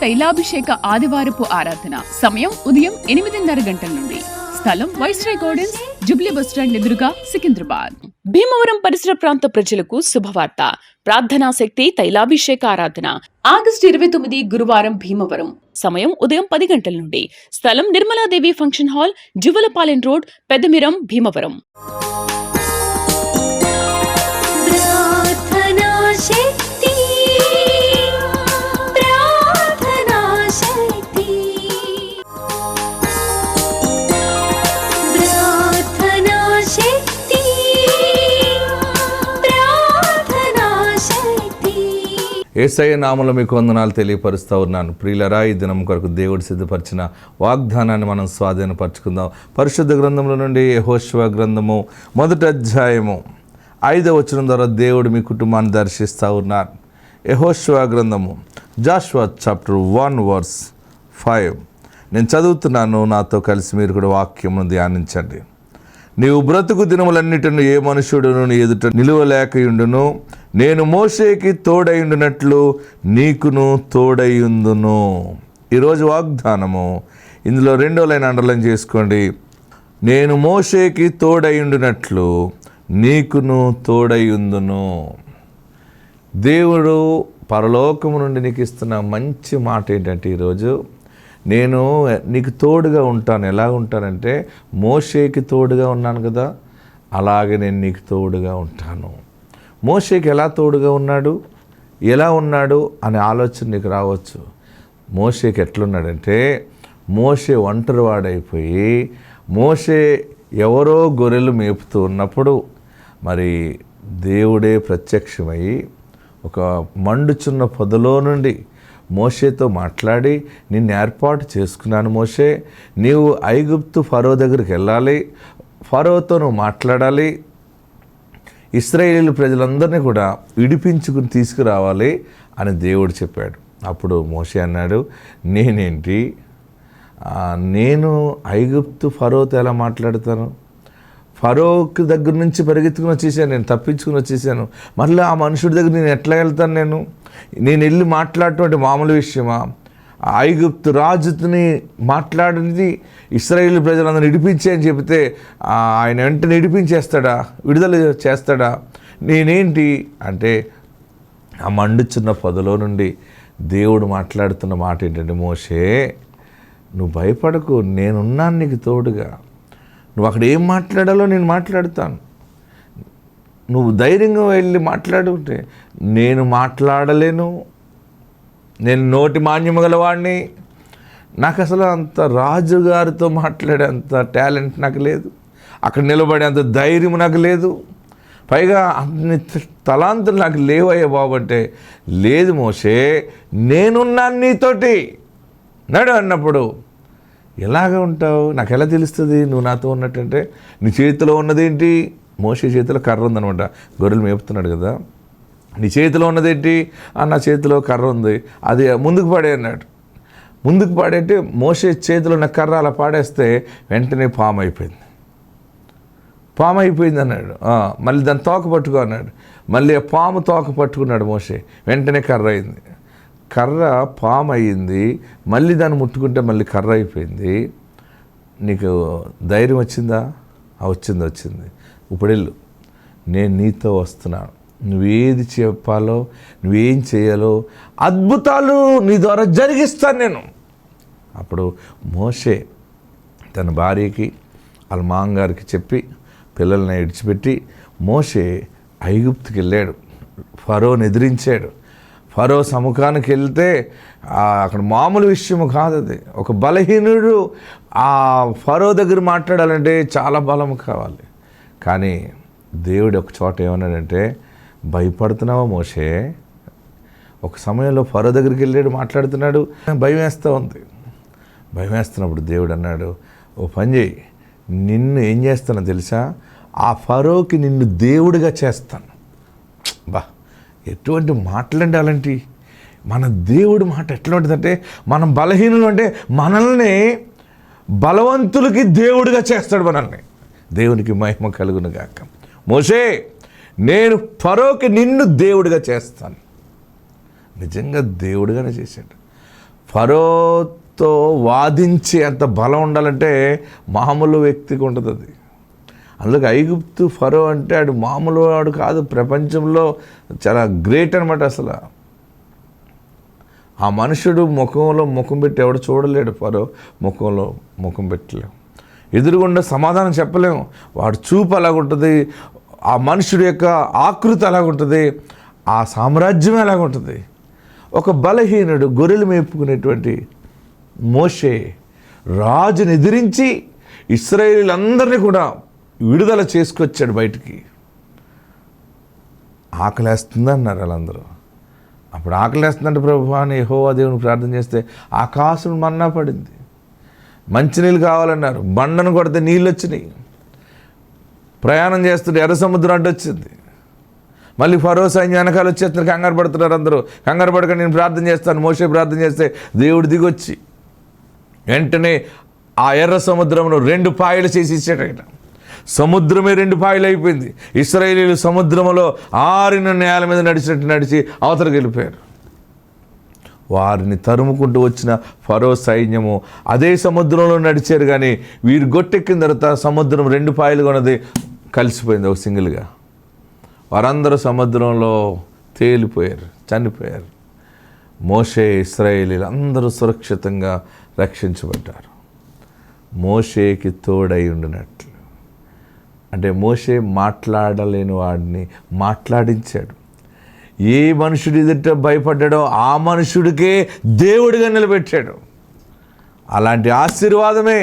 తైలాభిషేక ఆదివారపు ఆరాధన. సమయం ఉదయం 8:30 గంటల నుండి. స్థలం వైస్రాయ్ గార్డెన్స్, జూబ్లీ బస్టాండ్ ఎదురుగా, సికింద్రాబాద్. భీమవరం పరిసర ప్రాంత ప్రజలకు శుభవార్త. ప్రార్థనా శక్తి తైలాభిషేక ఆరాధన ఆగస్టు 29 గురువారం భీమవరం. సమయం ఉదయం 10 గంటల నుండి. స్థలం Nirmaladevi function hall, Juvvalapalem road, Peddamiram, Bhimavaram. Yesayya నామములో మీకు వందనాలు తెలియపరుస్తూ ఉన్నాను. ప్రియులరా, ఈ దినం కొరకు దేవుడు సిద్ధపరిచిన వాగ్దానాన్ని మనం స్వాధీనపరచుకుందాం. పరిశుద్ధ గ్రంథంలో నుండి యెహోషువ గ్రంథము 1వ అధ్యాయము 5వ వచనం ద్వారా దేవుడు మీ కుటుంబాన్ని దర్శిస్తూ ఉన్నారు. యెహోషువ గ్రంథము, జాషువా చాప్టర్ 1 verse 5. నేను చదువుతున్నాను, నాతో కలిసి మీరు కూడా వాక్యమును ధ్యానించండి. నీవు బ్రతుకు దినములన్నిటిని ఏ మనుషుడును నీ ఎదుట నిలువలేకయుండును, నేను మోషేకి తోడైండునట్లు నీకును తోడైయుందును. ఈరోజు వాగ్దానము, ఇందులో 2వ లైన్ అండర్లైన్ చేసుకోండి. నేను మోషేకి తోడైండునట్లు నీకును తోడైయుందును. దేవుడు పరలోకము నుండి నీకు ఇస్తున్న మంచి మాట ఏంటంటే, ఈరోజు నేను నీకు తోడుగా ఉంటాను. ఎలా ఉంటానంటే, మోషేకి తోడుగా ఉన్నాను కదా, అలాగే నేను నీకు తోడుగా ఉంటాను. మోషేకి ఎలా తోడుగా ఉన్నాడు, ఎలా ఉన్నాడు అనే ఆలోచన నీకు రావచ్చు. మోషేకి ఎట్లున్నాడంటే, మోషే ఒంటరివాడైపోయి, మోషే ఎవరో గొర్రెలు మేపుతూ ఉన్నప్పుడు మరి దేవుడే ప్రత్యక్షమై ఒక మండుచున్న పొదలో నుండి మోషేతో మాట్లాడి, నిన్ను ఏర్పాటు చేసుకున్నాను మోషే, నీవు ఐగుప్తు ఫరో దగ్గరికి వెళ్ళాలి, ఫరోతో నువ్వు మాట్లాడాలి, ఇశ్రాయేలు ప్రజలందరినీ కూడా విడిపించుకుని తీసుకురావాలి అని దేవుడు చెప్పాడు. అప్పుడు మోషే అన్నాడు, నేనేంటి, నేను ఐగుప్తు ఫరోతో ఎలా మాట్లాడతాను? ఫరోకి దగ్గర నుంచి పరిగెత్తుకుని వచ్చేసాను, నేను తప్పించుకుని వచ్చేసాను. మళ్ళీ ఆ మనుషుడి దగ్గర నేను ఎట్లా వెళ్తాను? నేను వెళ్ళి మాట్లాడటం మామూలు విషయమా? ఐగుప్తు రాజుని మాట్లాడింది ఇశ్రాయేలు ప్రజలందరూ విడిపించే అని చెబితే ఆయన వెంటనే విడిపించేస్తాడా, విడుదల చేస్తాడా? నేనేంటి అంటే, ఆ మండుచున్న పొదలో నుండి దేవుడు మాట్లాడుతున్న మాట ఏంటంటే, మోషే నువ్వు భయపడకు, నేనున్నాను నీకు తోడుగా. నువ్వు అక్కడ ఏం మాట్లాడాలో నేను మాట్లాడుతాను. నువ్వు ధైర్యంగా వెళ్ళి మాట్లాడుకుంటే, నేను మాట్లాడలేను, నేను నోటి మాన్యము గలవాడిని, నాకు అసలు అంత రాజుగారితో మాట్లాడే అంత టాలెంట్ నాకు లేదు, అక్కడ నిలబడే అంత ధైర్యం నాకు లేదు, పైగా అన్ని తలాంతులు నాకు లేవయ్యా బాబు అంటే, లేదు మోషే నేనున్నాను నీతోటి నడు అన్నప్పుడు ఎలాగ ఉంటావు? నాకు ఎలా తెలుస్తుంది నువ్వు నాతో ఉన్నట్టంటే? నీ చేతిలో ఉన్నదేంటి? మోషే చేతిలో కర్ర ఉందనమాట, గొర్రెలు మేపుతున్నాడు కదా. నీ చేతిలో ఉన్నదేంటి? నా చేతిలో కర్ర ఉంది, అది ముందుకు పాడే అన్నాడు. ముందుకు పాడేంటే మోషే చేతిలో ఉన్న కర్ర అలా పాడేస్తే వెంటనే పాము అయిపోయింది అన్నాడు. మళ్ళీ దాన్ని తోక పట్టుకో అన్నాడు. మళ్ళీ ఆ పాము తోక పట్టుకున్నాడు మోషే, వెంటనే కర్ర అయింది. కర్ర పాము అయ్యింది, మళ్ళీ దాన్ని ముట్టుకుంటే మళ్ళీ కర్ర అయిపోయింది. నీకు ధైర్యం వచ్చిందా? వచ్చింది. ఇప్పుడు వెళ్ళు, నేను నీతో వస్తున్నాను, నువ్వేది చెప్పాలో నువ్వేం చేయాలో అద్భుతాలు నీ ద్వారా జరిగిస్తాను నేను. అప్పుడు మోషే తన భార్యకి వాళ్ళ మామగారికి చెప్పి పిల్లల్ని విడిచిపెట్టి మోషే ఐగుప్తుకి వెళ్ళాడు. ఫరోని ఎదిరించాడు. ఫరో సముఖానికి వెళ్తే అక్కడ మామూలు విషయం కాదు అది. ఒక బలహీనుడు ఆ ఫరో దగ్గర మాట్లాడాలంటే చాలా బలం కావాలి. కానీ దేవుడు ఒక చోట ఏమన్నాడంటే, భయపడుతున్నావా మోషే? ఒక సమయంలో ఫరో దగ్గరికి వెళ్ళాడు, మాట్లాడుతున్నాడు, భయం వేస్తున్నప్పుడు దేవుడు అన్నాడు, ఓ పని చేయి, నిన్ను ఏం చేస్తానో తెలుసా? ఆ ఫరోకి నిన్ను దేవుడిగా చేస్తాను. బా, ఎటువంటి మాటలండి అలాంటి! మన దేవుడి మాట ఎట్లా ఉంటుందంటే, మనం బలహీనులు అంటే మనల్ని బలవంతులకి దేవుడిగా చేస్తాడు మనల్ని. దేవునికి మహిమ కలుగును గాక. మోషే, నేను ఫరోకి నిన్ను దేవుడిగా చేస్తాను. నిజంగా దేవుడిగానే చేశాడు. ఫరోతో వాదించి అంత బలం ఉండాలంటే మామూలు వ్యక్తికి ఉంటుంది అది. అందుకే ఐగుప్తు ఫరో అంటే ఆడు మామూలు వాడు కాదు, ప్రపంచంలో చాలా గ్రేట్ అనమాట. అసలు ఆ మనుషుడు ముఖంలో ముఖం పెట్టి ఎవడు చూడలేడు, ఫరో ముఖంలో ముఖం పెట్టలేము, ఎదురుగుండా సమాధానం చెప్పలేము. వాడు చూపు అలాగుంటుంది, ఆ మనుషుడి యొక్క ఆకృతి అలాగుంటుంది, ఆ సామ్రాజ్యం ఎలాగుంటుంది. ఒక బలహీనుడు గొర్రెలు మేపుకునేటువంటి మోషే రాజుని ఎదిరించి ఇశ్రాయేలీలందరినీ కూడా విడుదల చేసుకొచ్చాడు బయటికి. ఆకలేస్తుంది అన్నారు వాళ్ళందరూ. అప్పుడు ఆకలేస్తుందంటే ప్రభు అని యెహోవా దేవుని ప్రార్థన చేస్తే ఆకాశం మన్నా పడింది. మంచినీళ్ళు కావాలన్నారు, బండను కొడితే నీళ్ళు వచ్చినాయి. ప్రయాణం చేస్తుంటే ఎర్ర సముద్రం అడ్డొచ్చింది. మళ్ళీ ఫరో సైన్యం వెనకాల వచ్చేస్తున్నారు, కంగారు పడుతున్నారు అందరూ. కంగారు పడక నేను ప్రార్థన చేస్తాను, మోషే ప్రార్థన చేస్తే దేవుడు దిగొచ్చి వెంటనే ఆ ఎర్ర సముద్రంలో 2 పాయలు చేసి ఇచ్చాడు. సముద్రమే 2 పాయలు అయిపోయింది. ఇశ్రాయేలీలు సముద్రంలో ఆరిన నేల మీద నడిచినట్టు నడిచి అవతలకు వెళ్ళిపోయారు. వారిని తరుముకుంటూ వచ్చిన ఫరో సైన్యము అదే సముద్రంలో నడిచారు, కానీ వీరు గొట్టెక్కిన తర్వాత సముద్రం 2 పాయలు కొన్నది కలిసిపోయింది ఒక సింగిల్గా. వారందరూ సముద్రంలో తేలిపోయారు, చనిపోయారు. మోషే ఇశ్రాయేలీలు అందరూ సురక్షితంగా రక్షించబడ్డారు. మోషేకి తోడై ఉండినట్లు అంటే మోషే మాట్లాడలేని వాడిని మాట్లాడించాడు. ఏ మనుషుడి ఎదుట భయపడ్డాడో ఆ మనుషుడికే దేవుడిగా నిలబెట్టాడు. అలాంటి ఆశీర్వాదమే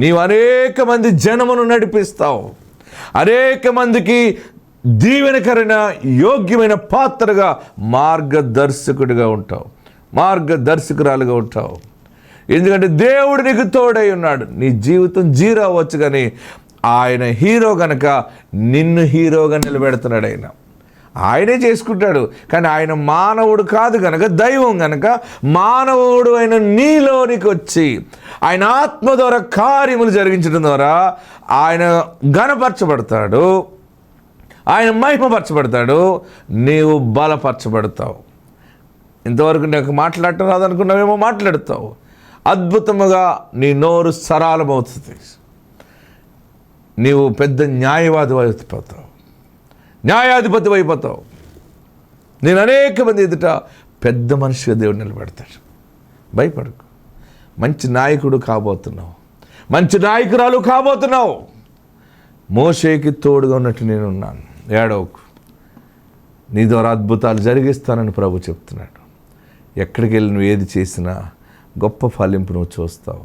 నీవు అనేక మంది జనమును నడిపిస్తావు, అనేక మందికి దీవెనకరమైన యోగ్యమైన పాత్రగా మార్గదర్శకుడిగా ఉంటావు, మార్గదర్శకురాలుగా ఉంటావు. ఎందుకంటే దేవుడు నీకు తోడై ఉన్నాడు. నీ జీవితం జీరో అవ్వచ్చు, కానీ ఆయన హీరో గనక నిన్ను హీరోగా నిలబెడుతున్నాడు. ఆయనే చేసుకుంటాడు, కానీ ఆయన మానవుడు కాదు గనక, దైవం గనక మానవుడు అయిన నీలోనికి వచ్చి ఆయన ఆత్మ ద్వారా కార్యములు జరిగించడం ద్వారా ఆయన ఘనపరచబడతాడు, ఆయన మహిమపరచబడతాడు, నీవు బలపరచబడతావు. ఇంతవరకు నాకు మాట్లాడటం రాదనుకున్నావేమో మాట్లాడతావు. అద్భుతముగా నీ నోరు సరళమవుతుంది. నీవు పెద్ద న్యాయవాది అయిపోతావు, న్యాయాధిపతి అయిపోతావు. నేను అనేక మంది ఎదుట పెద్ద మనిషిగా దేవుడు నిలబెడతాడు. భయపడకు. మంచి నాయకుడు కాబోతున్నావు, మంచి నాయకురాలు కాబోతున్నావు. మోషేకి తోడుగా ఉన్నట్టు నేనున్నాను. ఏడవకు, నీ ద్వారా అద్భుతాలు జరిగిస్తానని ప్రభు చెప్తున్నాడు. ఎక్కడికి వెళ్ళి నువ్వు ఏది చేసినా గొప్ప ఫలింపు నువ్వు చూస్తావు.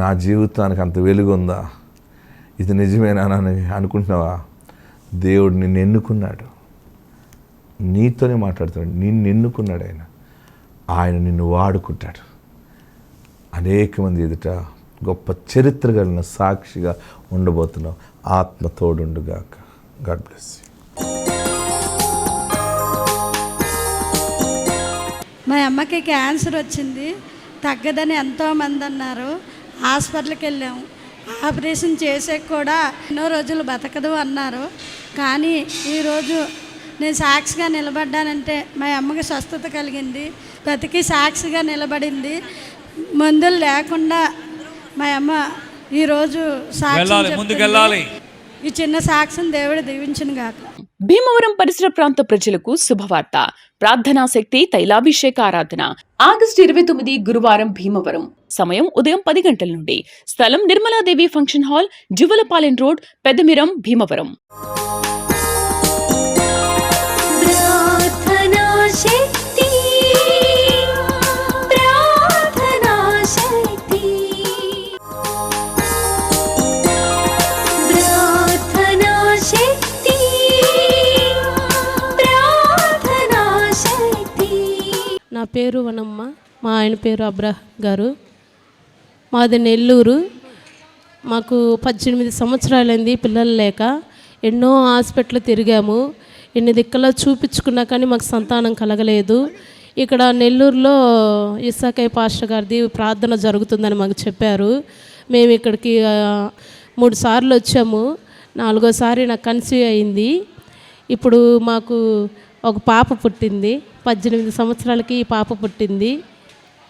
నా జీవితానికి అంత వెలుగుందా, ఇది నిజమేనా అని అనుకుంటున్నావా? దేవుడు నిన్ను ఎన్నుకున్నాడు, నీతోనే మాట్లాడుతున్నాడు. నిన్ను ఎన్నుకున్నాడు ఆయన నిన్ను వాడుకుంటాడు. అనేక మంది ఎదుట గొప్ప చరిత్ర కలిగిన సాక్షిగా ఉండబోతున్నావు. ఆత్మ తోడుండుగాక. God bless you. మా అమ్మకి క్యాన్సర్ వచ్చింది, తగ్గదని ఎంతోమంది అన్నారు. హాస్పిటల్కి వెళ్ళాము, ఆపరేషన్ చేసే కూడా ఎన్నో రోజులు బతకదు అన్నారు. కానీ ఈరోజు నేను సాక్షిగా నిలబడ్డానంటే మా అమ్మకి స్వస్థత కలిగింది, బతికి సాక్షిగా నిలబడింది. మందులు లేకుండా మా అమ్మ ఈరోజు సాక్షి. ఈ చిన్న సాక్ష్యం దేవుడు దీవించును గాక. భీమవరం పరిసర ప్రాంత ప్రజలకు శుభవార్త. ప్రార్థనా శక్తి తైలాభిషేక ఆరాధన ఆగస్టు 29 గురువారం భీమవరం. సమయం ఉదయం 10 గంటల నుండి. స్థలం Nirmaladevi function hall, Juvvalapalem road, Peddamiram, Bhimavaram. నా పేరు వనమ్మ, మా ఆయన పేరు అబ్రహం గారు. మాది నెల్లూరు. మాకు 18 సంవత్సరాలైంది పిల్లలు లేక. ఎన్నో హాస్పిటల్ తిరిగాము, ఎన్ని దిక్కలో చూపించుకున్నా కానీ మాకు సంతానం కలగలేదు. ఇక్కడ నెల్లూరులో ఇస్సాకయ్య పాస్టర్ గారిది ప్రార్థన జరుగుతుందని మాకు చెప్పారు. మేము ఇక్కడికి 3 సార్లు వచ్చాము. 4వ సారి నాకు కన్సీవ్ అయింది. ఇప్పుడు మాకు ఒక పాప పుట్టింది. 18 సంవత్సరాలకి ఈ పాప పుట్టింది.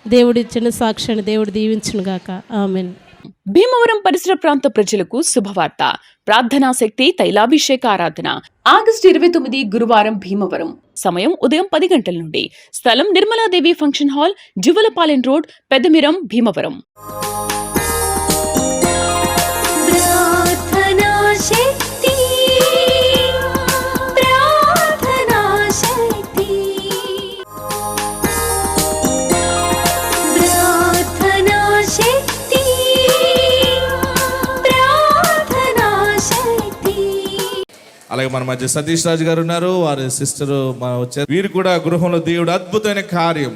దేవుడిచ్చిన సాక్ష్యాన్ని దేవుడు దీవించును గాక. ఆమేన్. భీమవరం పరిసర ప్రాంత ప్రజలకు శుభవార్త. ప్రార్థనా శక్తి తైలాభిషేక ఆరాధన ఆగస్టు 29 గురువారం భీమవరం. సమయం ఉదయం 10 గంటల నుండి. స్థలం Nirmaladevi function hall, Juvvalapalem road, Peddamiram, Bhimavaram. అలాగే మన మధ్య సతీష్ రాజు గారు ఉన్నారు, వారి సిస్టర్ వచ్చారు. వీరు కూడా గృహంలో దేవుడు అద్భుతమైన కార్యం.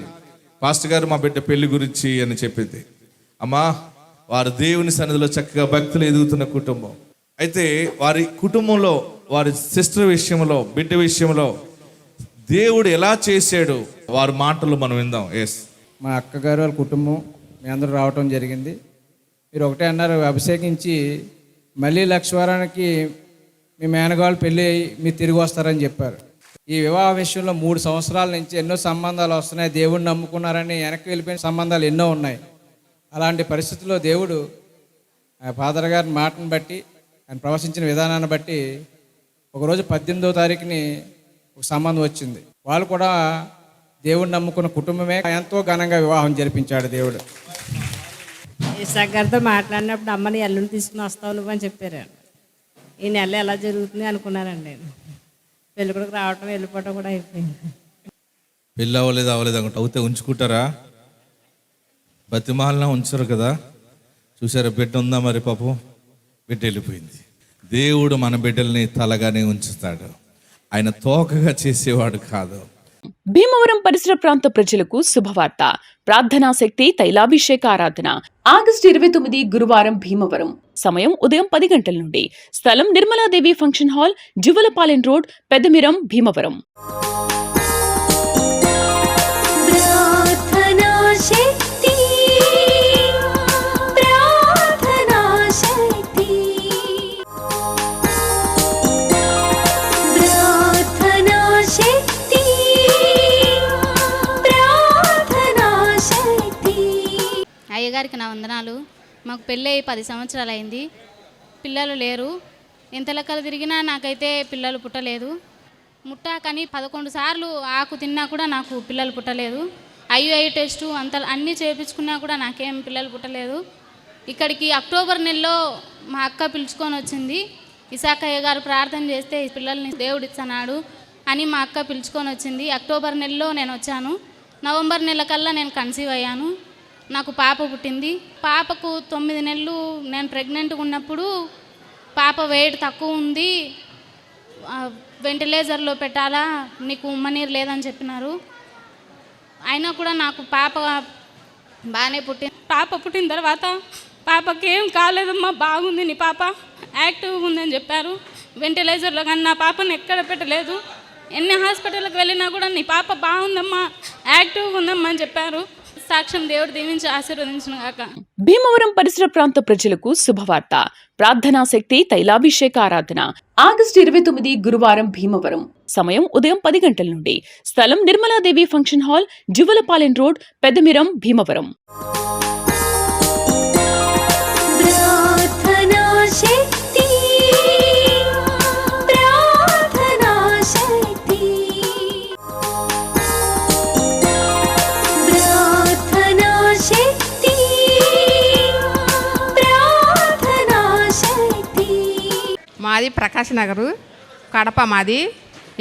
పాస్టర్ గారు మా బిడ్డ పెళ్లి గురించి అని చెప్పింది. అమ్మా, వారు దేవుని సన్నిధిలో చక్కగా భక్తులు ఎదుగుతున్న కుటుంబం. అయితే వారి కుటుంబంలో, వారి సిస్టర్ విషయంలో, బిడ్డ విషయంలో దేవుడు ఎలా చేశాడు వారి మాటలు మనం విందాం. ఎస్, మా అక్కగారు వాళ్ళ కుటుంబం మీ అందరూ రావటం జరిగింది. మీరు ఒకటే అన్నారు, అభిషేకించి మళ్ళీ లక్షవారానికి మీ మేనగాళ్ళు పెళ్ళి మీరు తిరిగి వస్తారని చెప్పారు. ఈ వివాహ విషయంలో 3 సంవత్సరాల నుంచి ఎన్నో సంబంధాలు వస్తున్నాయి. దేవుడిని నమ్ముకున్నారని వెనక్కి వెళ్ళిపోయిన సంబంధాలు ఎన్నో ఉన్నాయి. అలాంటి పరిస్థితుల్లో దేవుడు ఫాదర్ గారి మాటను బట్టి, ఆయన ప్రవచించిన విధానాన్ని బట్టి ఒకరోజు 18వ తారీఖుని ఒక సంబంధం వచ్చింది. వాళ్ళు కూడా దేవుడిని నమ్ముకున్న కుటుంబమే. ఎంతో ఘనంగా వివాహం జరిపించాడు దేవుడు. ఇసాక్ గారితో మాట్లాడినప్పుడు అమ్మని ఎల్లుండి తీసుకుని వస్తావు నువ్వు అని చెప్పారు. ఈ నెల ఎలా జరుగుతుంది అనుకున్నానండి నేను. పెళ్ళి కొడుకు రావటం వెళ్ళిపోవటం కూడా అయిపోయింది. పెళ్ళి అవ్వలేదు అనుకుంటా. అవుతే ఉంచుకుంటారా? బతిమాలన ఉంచరు కదా. చూసారా, బిడ్డ ఉందా మరి? పాపం బిడ్డ వెళ్ళిపోయింది. దేవుడు మన బిడ్డల్ని తలగానే ఉంచుతాడు, ఆయన తోకగా చేసేవాడు కాదు. భీమవరం పరిసర ప్రాంత ప్రజలకు శుభవార్త. ప్రార్థనా శక్తి తైలాభిషేక ఆరాధన ఆగస్టు 29 గురువారం భీమవరం. సమయం ఉదయం 10 గంటల నుండి. స్థలం Nirmaladevi function hall, Juvvalapalem road, Peddamiram, Bhimavaram. అయ్యగారికి నా వందనాలు. మాకు పెళ్ళి అయ్యి 10 సంవత్సరాలు అయింది. పిల్లలు లేరు. ఎంత లెక్కలు తిరిగినా నాకైతే పిల్లలు పుట్టలేదు. కానీ 11 సార్లు ఆకు తిన్నా కూడా నాకు పిల్లలు పుట్టలేదు. ఐయుఐ టెస్టు అన్నీ చేయించుకున్నా కూడా నాకేం పిల్లలు పుట్టలేదు. ఇక్కడికి అక్టోబర్ నెలలో మా అక్క పిలుచుకొని వచ్చింది. ఇసాకయ్య గారు ప్రార్థన చేస్తే పిల్లల్ని దేవుడు ఇచ్చన్నాడు అని మా అక్క పిలుచుకొని వచ్చింది. అక్టోబర్ నెలలో నేను వచ్చాను. నవంబర్ నెల కల్లా నేను కన్సీవ్ అయ్యాను. నాకు పాప పుట్టింది. పాపకు 9 నెలలు నేను ప్రెగ్నెంట్గా ఉన్నప్పుడు పాప వెయిట్ తక్కువ ఉంది, వెంటిలేటర్లో పెట్టాలా, నీకు ఉమ్మనీరు లేదని చెప్పినారు. అయినా కూడా నాకు పాప బాగానే పుట్టింది. పాప పుట్టిన తర్వాత పాపకి ఏం కాలేదమ్మా, బాగుంది, నీ పాప యాక్టివ్గా ఉందని చెప్పారు. వెంటిలేటర్లో కానీ నా పాపను ఎక్కడ పెట్టలేదు. ఎన్ని హాస్పిటల్కి వెళ్ళినా కూడా నీ పాప బాగుందమ్మా, యాక్టివ్గా ఉందమ్మా అని చెప్పారు. సాక్ష్యం దేవుడు దీవించి ఆశీర్వదించును గాక. భీమవరం పరిసర ప్రాంత ప్రజలకు శుభవార్త. ప్రార్థనా శక్తి తైలాభిషేక ఆరాధన ఆగస్టు 29 గురువారం భీమవరం. సమయం ఉదయం 10 గంటల నుండి. స్థలం Nirmaladevi function hall, Juvvalapalem road, Peddamiram, Bhimavaram. మాది ప్రకాశ్ నగరు, కడప మాది.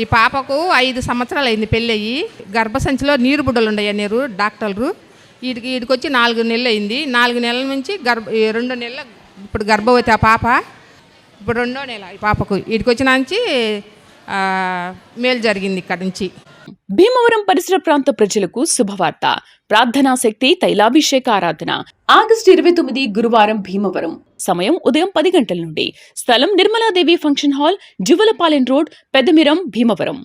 ఈ పాపకు 5 సంవత్సరాలు అయింది పెళ్ళి అయ్యి. గర్భసంచిలో నీరు బుడ్డలు ఉండయన్నారు డాక్టర్లు. వీడికి వచ్చి 4 నెలలు అయింది. 4 నెలల నుంచి 2 నెలల ఇప్పుడు గర్భవతి ఆ పాప. ఇప్పుడు 2వ నెల ఈ పాపకు. వీడికి వచ్చిన నుంచి మేలు జరిగింది ఇక్కడ నుంచి. భీమవరం పరిసర ప్రాంత ప్రజలకు శుభవార్త. ప్రార్థనా శక్తి తైలాభిషేక ఆరాధన ఆగస్టు 29 గురువారం భీమవరం. సమయం ఉదయం 10 గంటల నుండి. స్థలం Nirmaladevi function hall, Juvvalapalem road, Peddamiram, Bhimavaram.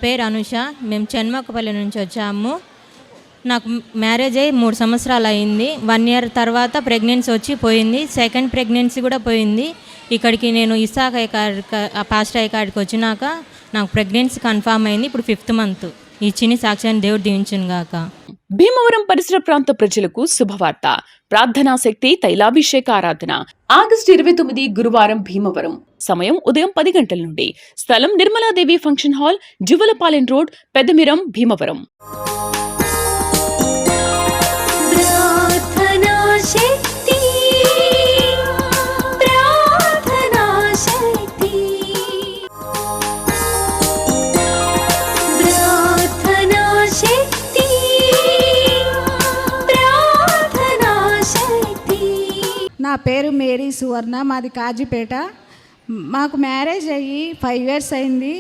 పేరు అనుష. మేము చెన్మక్కపల్లి నుంచి వచ్చాము. నాకు మ్యారేజ్ అయ్యి 3 సంవత్సరాలు అయింది. 1 ఇయర్ తర్వాత ప్రెగ్నెన్సీ వచ్చి పోయింది. సెకండ్ ప్రెగ్నెన్సీ కూడా పోయింది. ఇక్కడికి నేను ఇసాక్ పాస్టర్ అయ్య కాడికి వచ్చినాక నాకు ప్రెగ్నెన్సీ కన్ఫామ్ అయింది. ఇప్పుడు 5th మంత్. ఈ చిన్ని సాక్ష్యాన్ని దేవుడు దీవించును గాక. భీమవరం పరిసర ప్రాంత ప్రజలకు శుభవార్త. ప్రార్థనా శక్తి తైలాభిషేక ఆరాధన ఆగస్టు 29 గురువారం భీమవరం. సమయం ఉదయం 10 గంటల నుండి. స్థలం Nirmaladevi function hall, Juvvalapalem road, Peddamiram, Bhimavaram. నా పేరు మేరీ సువర్ణ, మాది కాజీపేట. మాకు మ్యారేజ్ అయ్యి 5 ఇయర్స్ అయింది.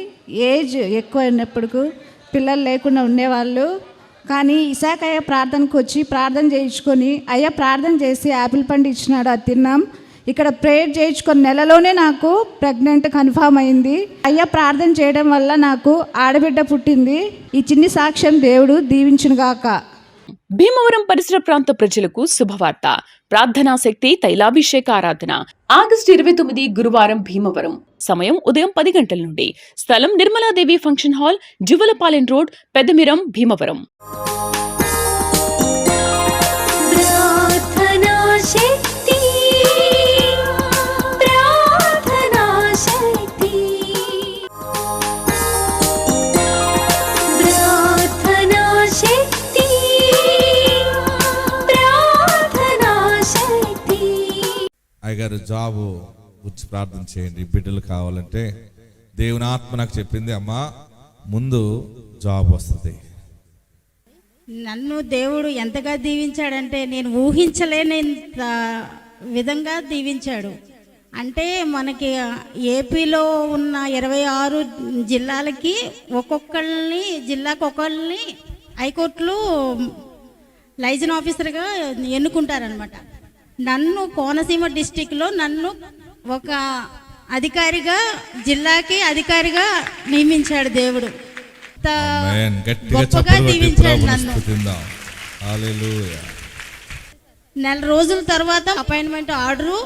ఏజ్ ఎక్కువ అయినప్పుడు పిల్లలు లేకుండా ఉండేవాళ్ళు. కానీ ఇసాకయ్య ప్రార్థనకు వచ్చి ప్రార్థన చేయించుకొని అయ్యా ప్రార్థన చేసి యాపిల్ పండు ఇచ్చినాడు, అది తిన్నాం. ఇక్కడ ప్రేయర్ చేయించుకొని నెలలోనే నాకు ప్రెగ్నెంట్ కన్ఫామ్ అయింది. అయ్యా ప్రార్థన చేయడం వల్ల నాకు ఆడబిడ్డ పుట్టింది. ఈ చిన్ని సాక్ష్యం దేవుడు దీవించునుగాక. భీమవరం పరిసర ప్రాంత ప్రజలకు శుభవార్త. ప్రార్థనా శక్తి తైలాభిషేక ఆరాధన ఆగస్టు 29 గురువారం భీమవరం. సమయం ఉదయం 10 గంటల నుండి. స్థలం Nirmaladevi function hall, Juvvalapalem road, Peddamiram, Bhimavaram. అయ్యగారు జాబ్ గురించి ప్రార్థన చేయండి, బిడ్డలు కావాలంటే. దేవుని ఆత్మ నాకు చెప్పింది, అమ్మా ముందు జాబ్ వస్తుంది. నన్ను దేవుడు ఎంతగా దీవించాడంటే నేను ఊహించలేని విధంగా దీవించాడు. అంటే మనకి ఏపీలో ఉన్న 26 జిల్లాలకి జిల్లాకు ఒకళ్ళని హైకోర్టులో లైజన్ ఆఫీసర్గా ఎన్నుకుంటారనమాట. నన్ను కోనసీమ డిస్టిక్లో నన్ను ఒక అధికారిగా, జిల్లాకి అధికారిగా నియమించాడు దేవుడు. గొప్పగా దీవించాడు నన్ను. నెల రోజుల తర్వాత అపాయింట్మెంట్ ఆర్డరు,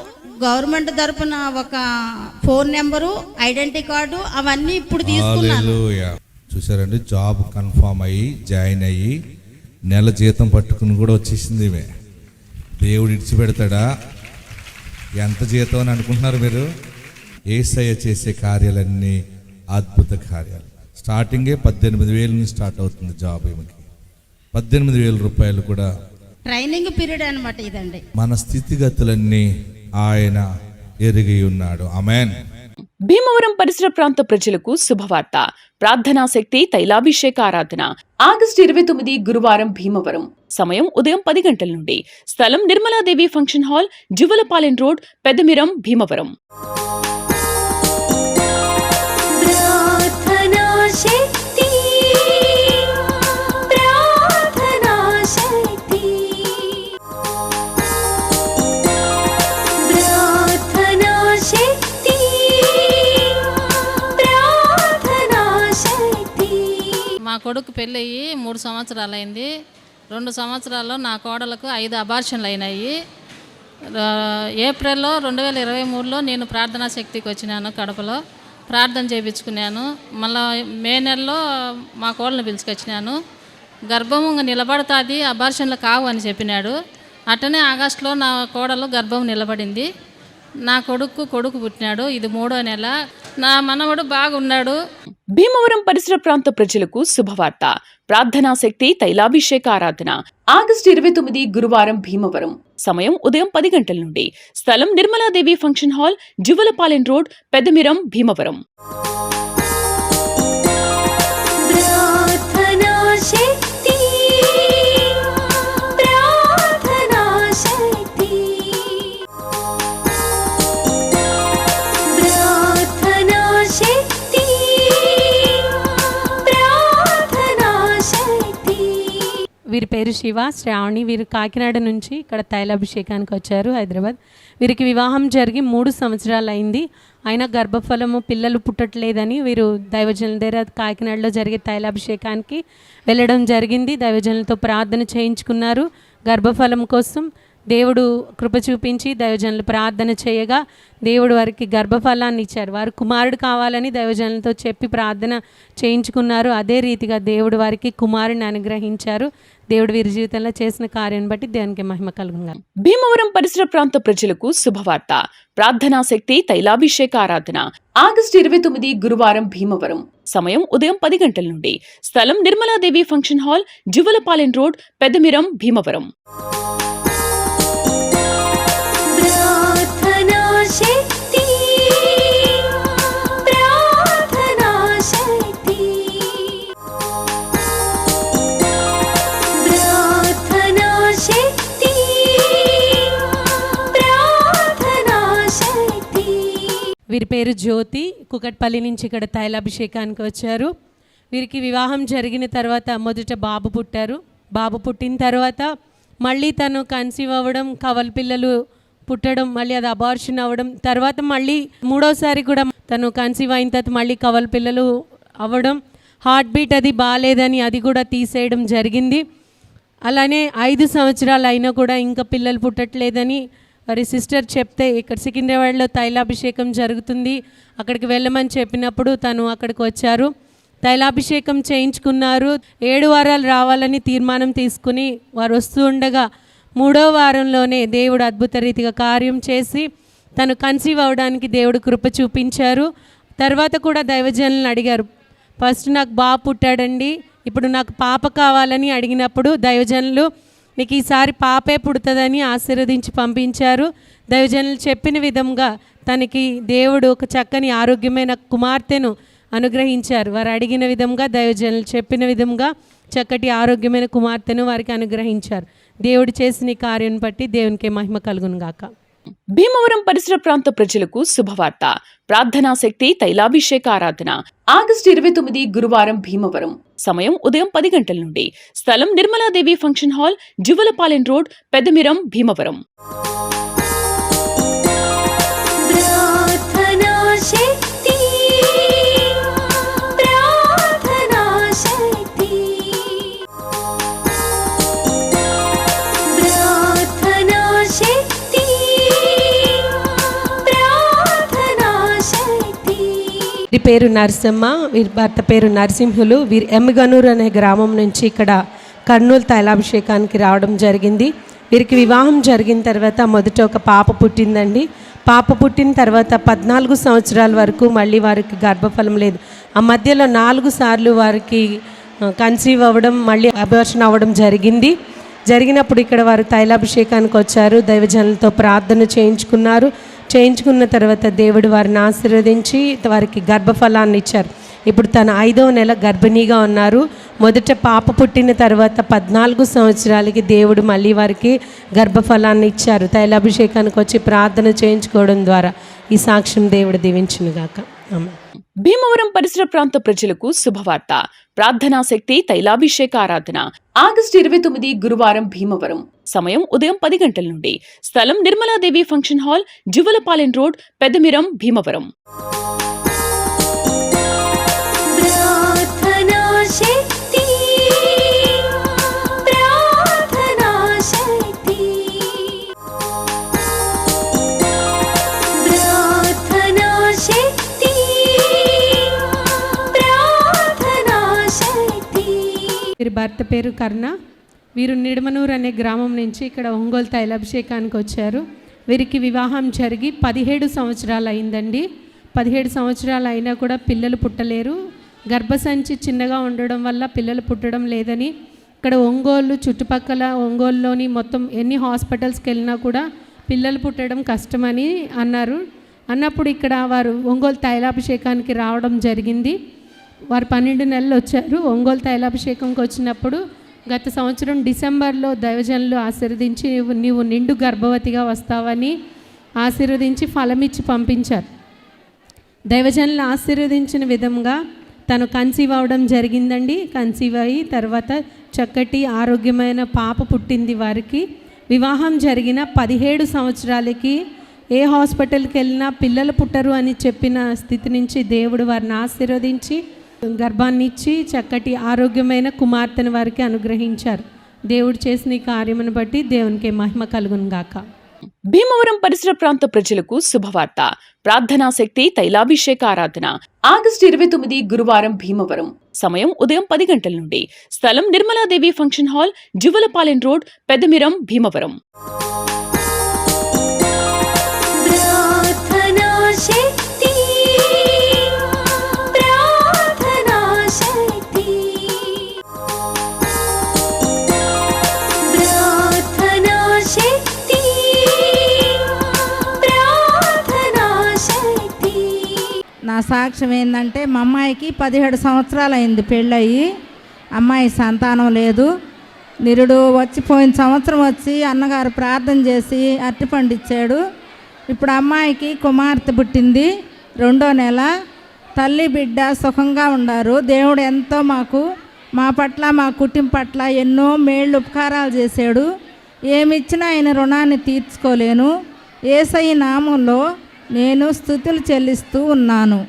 గవర్నమెంట్ తరపున ఒక ఫోన్ నెంబరు, ఐడెంటిటీ కార్డు, అవన్నీ ఇప్పుడు తీసుకున్నాను. చూసారండి, జాబ్ కన్ఫామ్ అయ్యి జాయిన్ అయ్యి నెల జీతం పట్టుకుని కూడా వచ్చేసింది. దేవుడు ఇడిచిపెడతాడా? ఎంత జీతం అని అనుకుంటున్నారు మీరు? యేసయ్య చేసే కార్యాలన్నీ అద్భుత కార్యాలు. స్టార్టింగే 18,000 నుంచి స్టార్ట్ అవుతుంది జాబ్. ఈమెకి 18,000 రూపాయలు కూడా ట్రైనింగ్ పీరియడ్ అనమాట ఇదండి. మన స్థితిగతులన్నీ ఆయన ఎరిగి ఉన్నాడు. ఆమేన్. భీమవరం పరిసర ప్రాంత ప్రజలకు శుభవార్త. ప్రార్థనా శక్తి తైలాభిషేక ఆరాధన ఆగస్టు 29 గురువారం భీమవరం. సమయం ఉదయం 10 గంటల నుండి. స్థలం Nirmaladevi function hall, Juvvalapalem road, Peddamiram, Bhimavaram. మా కొడుకు పెళ్ళయి 3 సంవత్సరాలు అయింది. 2 సంవత్సరాల్లో నా కోడలకు 5 అబార్షన్లు అయినాయి. ఏప్రిల్లో 2023లో నేను ప్రార్థనా శక్తికి వచ్చినాను. కడపలో ప్రార్థన చేయించుకున్నాను. మళ్ళీ మే నెలలో మా కోడలను పిలుచుకొచ్చినాను. గర్భము నిలబడుతుంది, అబార్షన్లు కావు అని చెప్పినాడు. అట్టనే ఆగస్టులో నా కోడలు గర్భం నిలబడింది. నా కొడుకు పుట్టినాడు. ఇది 3వ నెల. నా మనవడు బాగున్నాడు. భీమవరం పరిసర ప్రాంత ప్రజలకు శుభవార్త. ప్రార్థనా శక్తి తైలాభిషేక ఆరాధన ఆగస్టు 29 గురువారం భీమవరం. సమయం ఉదయం 10 గంటల నుండి. స్థలం Nirmaladevi function hall, Juvvalapalem road, Peddamiram, Bhimavaram. వీరి పేరు శివ, శ్రావణి. వీరు కాకినాడ నుంచి ఇక్కడ తైలాభిషేకానికి వచ్చారు, హైదరాబాద్. వీరికి వివాహం జరిగి 3 సంవత్సరాలు అయింది. అయినా గర్భఫలము పిల్లలు పుట్టట్లేదని వీరు దైవజనుల దగ్గర కాకినాడలో జరిగే తైలాభిషేకానికి వెళ్ళడం జరిగింది. దైవజనులతో ప్రార్థన చేయించుకున్నారు గర్భఫలం కోసం. దేవుడు కృప చూపించి దైవజనులు ప్రార్థన చేయగా దేవుడు వారికి గర్భఫలాన్ని ఇచ్చారు. వారు కుమారుడు కావాలని దైవజనులతో చెప్పి ప్రార్థన చేయించుకున్నారు. అదే రీతిగా దేవుడు వారికి కుమారుని అనుగ్రహించారు. దేవుడు వీరి జీవితంలో చేసిన కార్యం బట్టి దేవునికి మహిమ కలుగును. భీమవరం పరిసర ప్రాంత ప్రజలకు శుభవార్త. ప్రార్థనా శక్తి తైలాభిషేక ఆరాధన ఆగస్టు 29 గురువారం భీమవరం. సమయం ఉదయం 10 గంటల నుండి. స్థలం Nirmaladevi function hall, Juvvalapalem road, Peddamiram, Bhimavaram. వీరి పేరు జ్యోతి, కుకట్పల్లి నుంచి ఇక్కడ తైలాభిషేకానికి వచ్చారు. వీరికి వివాహం జరిగిన తర్వాత మొదట బాబు పుట్టారు. బాబు పుట్టిన తర్వాత మళ్ళీ తను కన్సీవ్ అవ్వడం, కవల పిల్లలు పుట్టడం, మళ్ళీ అది అబార్షన్ అవ్వడం, తర్వాత మళ్ళీ 3వసారి కూడా తను కన్సీవ్ అయిన తర్వాత మళ్ళీ కవల పిల్లలు అవ్వడం, హార్ట్ బీట్ అది బాగాలేదని అది కూడా తీసేయడం జరిగింది. అలానే 5 సంవత్సరాలు అయినా కూడా ఇంకా పిల్లలు పుట్టట్లేదని వారి సిస్టర్ చెప్తే ఇక్కడ సికింద్రాబాద్లో తైలాభిషేకం జరుగుతుంది, అక్కడికి వెళ్ళమని చెప్పినప్పుడు తను అక్కడికి వచ్చారు. తైలాభిషేకం చేయించుకున్నారు. 7 వారాలు రావాలని తీర్మానం తీసుకుని వారు వస్తూ ఉండగా 3వ వారంలోనే దేవుడు అద్భుత రీతిగా కార్యం చేసి తను కన్సీవ్ అవ్వడానికి దేవుడు కృప చూపించారు. తర్వాత కూడా దైవజనులను అడిగారు, ఫస్ట్ నాకు బాబు పుట్టాడండి, ఇప్పుడు నాకు పాప కావాలని అడిగినప్పుడు దైవజనులు మీకు ఈసారి పాపే పుడుతుందని ఆశీర్వదించి పంపించారు. దైవజనులు చెప్పిన విధంగా తనకి దేవుడు ఒక చక్కని ఆరోగ్యమైన కుమార్తెను అనుగ్రహించారు. వారు అడిగిన విధంగా దైవజనులు చెప్పిన విధంగా చక్కటి ఆరోగ్యమైన కుమార్తెను వారికి అనుగ్రహించారు. దేవుడు చేసిన ఈ కార్యం బట్టి దేవునికి మహిమ కలుగును గాక. భీమవరం పరిసర ప్రాంత ప్రజలకు శుభవార్త. ప్రార్థనా శక్తి తైలాభిషేక ఆరాధన ఆగస్టు 29 గురువారం భీమవరం. సమయం ఉదయం 10 గంటల నుండి. స్థలం Nirmaladevi function hall, Juvvalapalem road, Peddamiram, Bhimavaram. వీరి పేరు నరసింహ, వీరి భర్త పేరు నరసింహులు. వీరి ఎమ్మగనూరు అనే గ్రామం నుంచి ఇక్కడ కర్నూలు తైలాభిషేకానికి రావడం జరిగింది. వీరికి వివాహం జరిగిన తర్వాత మొదట ఒక పాప పుట్టిందండి. పాప పుట్టిన తర్వాత 14 సంవత్సరాల వరకు మళ్ళీ వారికి గర్భఫలం లేదు. ఆ మధ్యలో 4 సార్లు వారికి కన్సీవ్ అవ్వడం, మళ్ళీ అబార్షన్ అవ్వడం జరిగినప్పుడు ఇక్కడ వారు తైలాభిషేకానికి వచ్చారు. దైవజనులతో ప్రార్థన చేయించుకున్న తర్వాత దేవుడు వారిని ఆశీర్వదించి వారికి గర్భఫలాన్ని ఇచ్చారు. ఇప్పుడు తన 5వ నెల గర్భిణీగా ఉన్నారు. మొదట పాప పుట్టిన తర్వాత 14 సంవత్సరాలకి దేవుడు మళ్ళీ వారికి గర్భఫలాన్ని ఇచ్చారు. తైలాభిషేకానికి వచ్చి ప్రార్థన చేయించుకోవడం ద్వారా ఈ సాక్ష్యం దేవుడు దీవించునుగాక. ఆమేన్. భీమవరం పరిసర ప్రాంత ప్రజలకు శుభవార్త. ప్రార్థనా శక్తి తైలాభిషేక ఆరాధన ఆగస్టు 29 గురువారం భీమవరం. సమయం ఉదయం 10 గంటల నుండి. స్థలం Nirmaladevi function hall, Juvvalapalem road, Peddamiram, Bhimavaram. వీరి భర్త పేరు కర్ణ. వీరు నిడమనూరు అనే గ్రామం నుంచి ఇక్కడ ఒంగోలు తైలాభిషేకానికి వచ్చారు. వీరికి వివాహం జరిగి 17 సంవత్సరాలు అయిందండి. 17 సంవత్సరాలు అయినా కూడా పిల్లలు పుట్టలేరు. గర్భసంచి చిన్నగా ఉండడం వల్ల పిల్లలు పుట్టడం లేదని ఇక్కడ ఒంగోలు చుట్టుపక్కల ఒంగోలులోని మొత్తం ఎన్ని హాస్పిటల్స్కి వెళ్ళినా కూడా పిల్లలు పుట్టడం కష్టమని అన్నప్పుడు ఇక్కడ వారు ఒంగోలు తైలాభిషేకానికి రావడం జరిగింది. వారు 12 నెలలు వచ్చారు. ఒంగోలు తైలాభిషేకంకి వచ్చినప్పుడు గత సంవత్సరం డిసెంబర్లో దైవజనులు ఆశీర్వదించి నీవు నిండు గర్భవతిగా వస్తావని ఆశీర్వదించి ఫలమిచ్చి పంపించారు. దైవజనులు ఆశీర్వదించిన విధంగా తను కన్సీవ్ అవ్వడం జరిగిందండి. కన్సీవ్ అయ్యి తర్వాత చక్కటి ఆరోగ్యమైన పాప పుట్టింది వారికి. వివాహం జరిగిన 17 సంవత్సరాలకి ఏ హాస్పిటల్కి వెళ్ళినా పిల్లలు పుట్టరు అని చెప్పిన స్థితి నుంచి దేవుడు వారిని ఆశీర్వదించి గర్భాన్ని ఇచ్చి చక్కటి ఆరోగ్యమైన కుమార్తెను వారికి అనుగ్రహించారు. దేవుడు చేసిన ఈ కార్యమును బట్టి దేవునికి మహిమ కలుగును గాక. భీమవరం పరిసర ప్రాంత ప్రజలకు శుభవార్త. ప్రార్థనా శక్తి తైలాభిషేక ఆరాధన ఆగస్టు 29 గురువారం భీమవరం. సమయం ఉదయం 10 గంటల నుండి. స్థలం Nirmaladevi function hall, Juvvalapalem road, Peddamiram, Bhimavaram. నా సాక్ష్యం ఏంటంటే మా అమ్మాయికి 17 సంవత్సరాలు అయింది పెళ్ళయి. అమ్మాయి సంతానం లేదు. నిరుడు వచ్చి పోయిన సంవత్సరం వచ్చి అన్నగారు ప్రార్థన చేసి అరటిపండు ఇచ్చాడు. ఇప్పుడు అమ్మాయికి కుమార్తె పుట్టింది. 2వ నెల. తల్లి బిడ్డ సుఖంగా ఉన్నారు. దేవుడు ఎంతో మా పట్ల మా కుటుంబం పట్ల ఎన్నో మేళ్ళు ఉపకారాలు చేశాడు. ఏమిచ్చినా ఆయన రుణాన్ని తీర్చుకోలేను. యేసయ్య నామంలో నేను స్తుతులు చెల్లిస్తూ ఉన్నాను.